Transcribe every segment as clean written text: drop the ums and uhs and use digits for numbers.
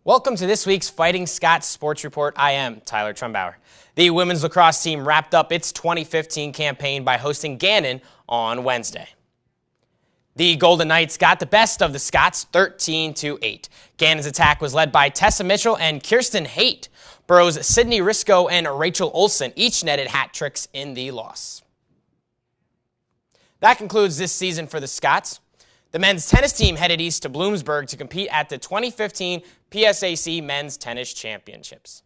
Welcome to this week's Fighting Scots Sports Report. I am Tyler Trumbauer. The women's lacrosse team wrapped up its 2015 campaign by hosting Gannon on Wednesday. The Golden Knights got the best of the Scots 13-8. Gannon's attack was led by Tessa Mitchell and Kirsten Haight. Boro's Sydney Risco and Rachel Olson each netted hat tricks in the loss. That concludes this season for the Scots. The men's tennis team headed east to Bloomsburg to compete at the 2015 PSAC Men's Tennis Championships.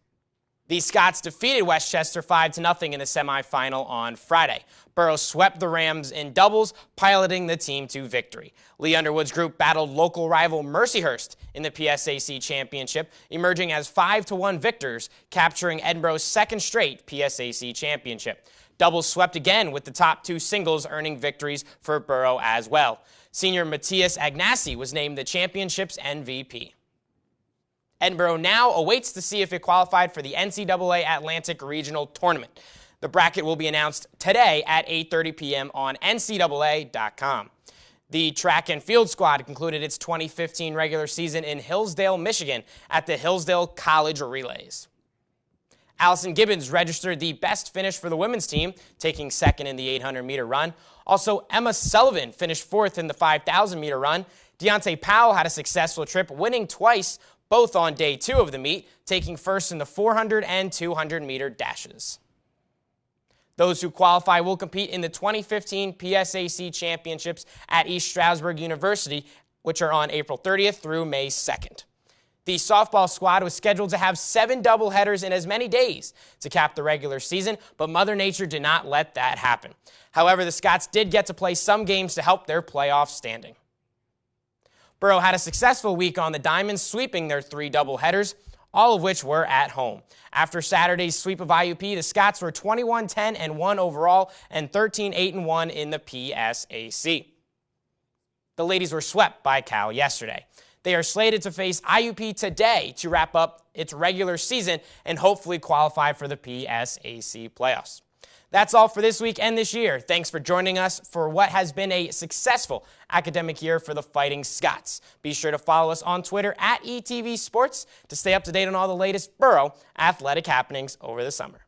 The Scots defeated Westchester 5-0 in the semifinal on Friday. Boro swept the Rams in doubles, piloting the team to victory. Lee Underwood's group battled local rival Mercyhurst in the PSAC Championship, emerging as 5-1 victors, capturing Edinboro's second straight PSAC Championship. Doubles swept again, with the top two singles earning victories for Boro as well. Senior Matthias Agnasi was named the championship's MVP. Edinboro now awaits to see if it qualified for the NCAA Atlantic Regional Tournament. The bracket will be announced today at 8:30 p.m. on ncaa.com. The track and field squad concluded its 2015 regular season in Hillsdale, Michigan at the Hillsdale College Relays. Allison Gibbons registered the best finish for the women's team, taking second in the 800-meter run. Also, Emma Sullivan finished fourth in the 5,000-meter run. Deontay Powell had a successful trip, winning twice, both on day two of the meet, taking first in the 400 and 200-meter dashes. Those who qualify will compete in the 2015 PSAC Championships at East Stroudsburg University, which are on April 30th through May 2nd. The softball squad was scheduled to have 7 doubleheaders in as many days to cap the regular season, but Mother Nature did not let that happen. However, the Scots did get to play some games to help their playoff standing. Boro had a successful week on the Diamonds, sweeping their 3 doubleheaders, all of which were at home. After Saturday's sweep of IUP, the Scots were 21-10-1 overall and 13-8-1 in the PSAC. The ladies were swept by Cal yesterday. They are slated to face IUP today to wrap up its regular season and hopefully qualify for the PSAC playoffs. That's all for this week and this year. Thanks for joining us for what has been a successful academic year for the Fighting Scots. Be sure to follow us on Twitter at ETV Sports to stay up to date on all the latest Boro athletic happenings over the summer.